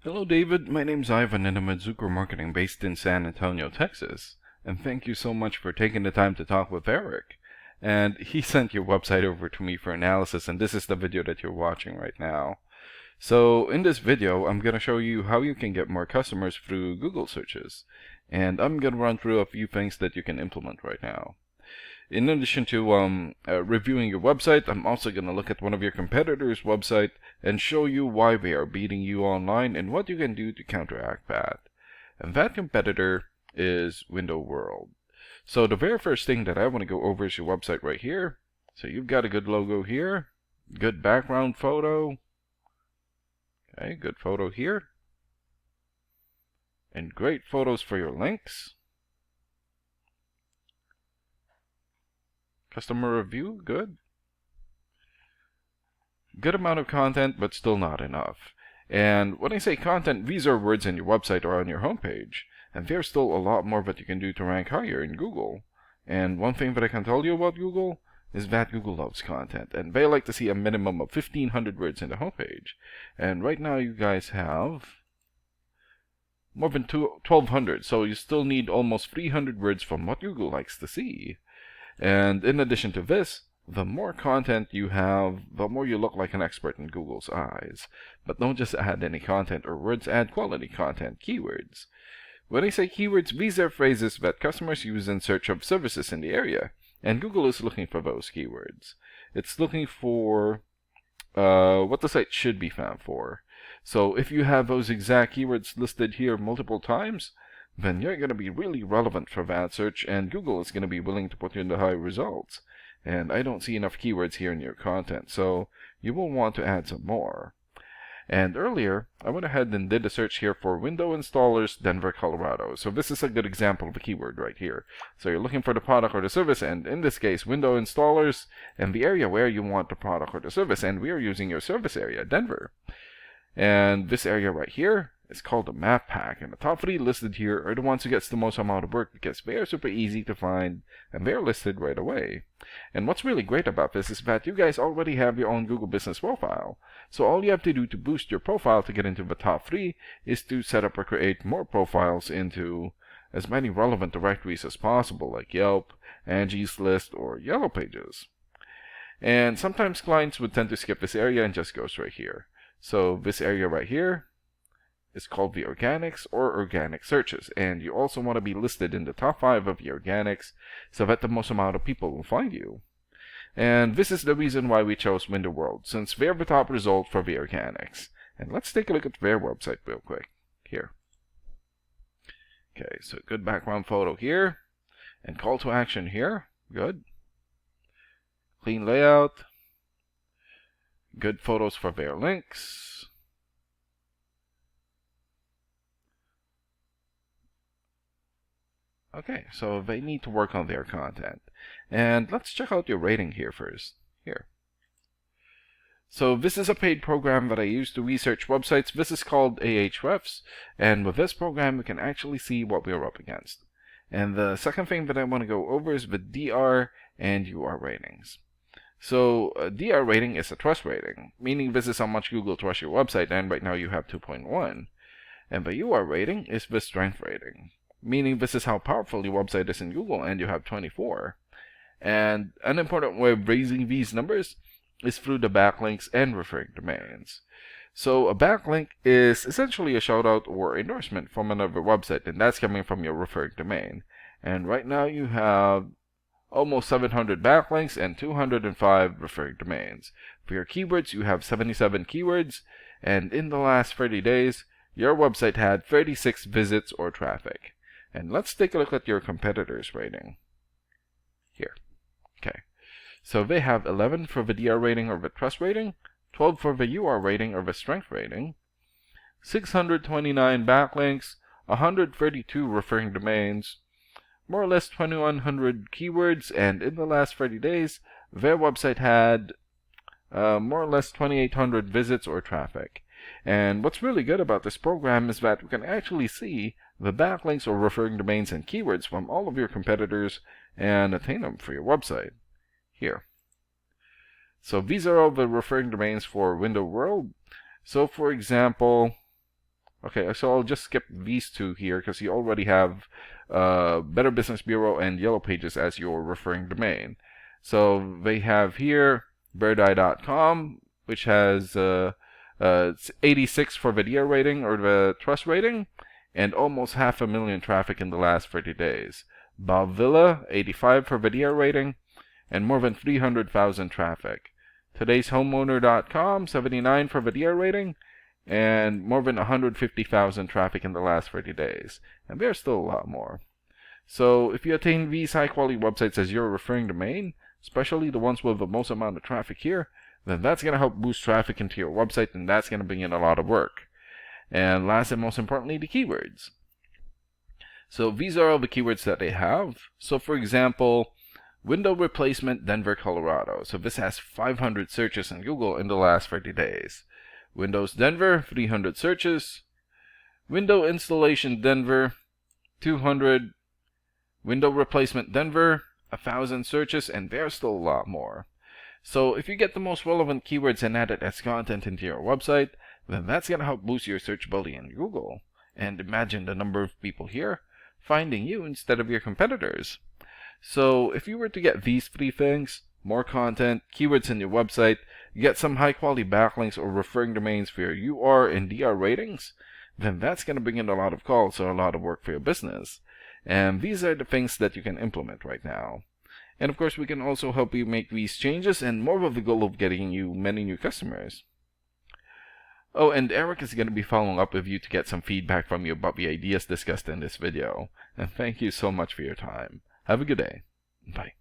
Hello, David. My name's Ivan, and I'm at Zucker Marketing based in San Antonio, Texas. And thank you so much for taking the time to talk with Eric. And he sent your website over to me for analysis, and this is the video that you're watching right now. So in this video, I'm going to show you how you can get more customers through Google searches. And I'm going to run through a few things that you can implement right now. In addition to reviewing your website, I'm also going to look at one of your competitors' website and show you why they are beating you online and what you can do to counteract that. And that competitor is Window World. So the very first thing that I want to go over is your website right here. So you've got a good logo here, good background photo, okay, good photo here, and great photos for your links. Customer review, good. Good amount of content, but still not enough. And when I say content, these are words in your website or on your homepage. And there's still a lot more that you can do to rank higher in Google. And one thing that I can tell you about Google is that Google loves content. And they like to see a minimum of 1,500 words in the homepage. And right now you guys have more than 1,200. So you still need almost 300 words from what Google likes to see. And in addition to this, the more content you have, the more you look like an expert in Google's eyes. But don't just add any content or words, add quality content, keywords. When I say keywords, these are phrases that customers use in search of services in the area, and Google is looking for those keywords. It's looking for what the site should be found for. So if you have those exact keywords listed here multiple times, then you're going to be really relevant for that search, and Google is going to be willing to put you in the high results. And I don't see enough keywords here in your content, so you will want to add some more. And earlier, I went ahead and did a search here for window installers, Denver, Colorado. So this is a good example of a keyword right here. So you're looking for the product or the service, and in this case, window installers, and the area where you want the product or the service, and we are using your service area, Denver. And this area right here is called the map pack, and the top 3 listed here are the ones who gets the most amount of work because they are super easy to find and they're listed right away. And what's really great about this is that you guys already have your own Google Business profile. So all you have to do to boost your profile to get into the top 3 is to set up or create more profiles into as many relevant directories as possible, like Yelp, Angie's List, or Yellow Pages. And sometimes clients would tend to skip this area and just go straight here. So this area right here is called the organics or organic searches, and you also want to be listed in the top 5 of the organics so that the most amount of people will find you. And this is the reason why we chose Window World, since they're the top result for the organics. And let's take a look at their website real quick here. Okay, so good background photo here, and call to action here, good. Clean layout, good photos for their links. Okay, so they need to work on their content. And let's check out your rating here first. Here. So this is a paid program that I use to research websites. This is called Ahrefs. And with this program, we can actually see what we're up against. And the second thing that I want to go over is the DR and UR ratings. So DR rating is a trust rating, meaning this is how much Google trusts your website, and right now you have 2.1. And the UR rating is the strength rating, meaning this is how powerful your website is in Google, and you have 24. And an important way of raising these numbers is through the backlinks and referring domains. So a backlink is essentially a shoutout or endorsement from another website, and that's coming from your referring domain. And right now you have almost 700 backlinks and 205 referring domains. For your keywords, you have 77 keywords, and in the last 30 days, your website had 36 visits or traffic. And let's take a look at your competitors' rating. Here. Okay. So they have 11 for the DR rating or the trust rating, 12 for the UR rating or the strength rating, 629 backlinks, 132 referring domains, more or less 2,100 keywords, and in the last 30 days, their website had more or less 2,800 visits or traffic. And what's really good about this program is that we can actually see the backlinks or referring domains and keywords from all of your competitors and attain them for your website. Here. So these are all the referring domains for Window World. So for example, Okay, so I'll just skip these two here because you already have Better Business Bureau and Yellow Pages as your referring domain. So they have here birdeye.com, which has 86 for the DR rating or the trust rating, and almost 500,000 traffic in the last 30 days. Bob Villa, 85 for the DR rating, and more than 300,000 traffic. Today'sHomeowner.com, 79 for the DR rating, and more than 150,000 traffic in the last 30 days. And there's still a lot more. So if you attain these high-quality websites as your referring domain, especially the ones with the most amount of traffic here, then that's going to help boost traffic into your website, and that's going to bring in a lot of work. And last and most importantly, the keywords. So these are all the keywords that they have. So for example, window replacement Denver, Colorado. So this has 500 searches in Google in the last 30 days. Windows Denver, 300 searches. Window installation Denver, 200. Window replacement Denver, 1,000 searches, and there's still a lot more. So if you get the most relevant keywords and add it as content into your website, then that's going to help boost your searchability in Google. And imagine the number of people here finding you instead of your competitors. So if you were to get these three things, more content, keywords in your website, get some high quality backlinks or referring domains for your UR and DR ratings, then that's going to bring in a lot of calls or a lot of work for your business. And these are the things that you can implement right now. And of course, we can also help you make these changes and more with the goal of getting you many new customers. Oh, and Eric is going to be following up with you to get some feedback from you about the ideas discussed in this video. And thank you so much for your time. Have a good day. Bye.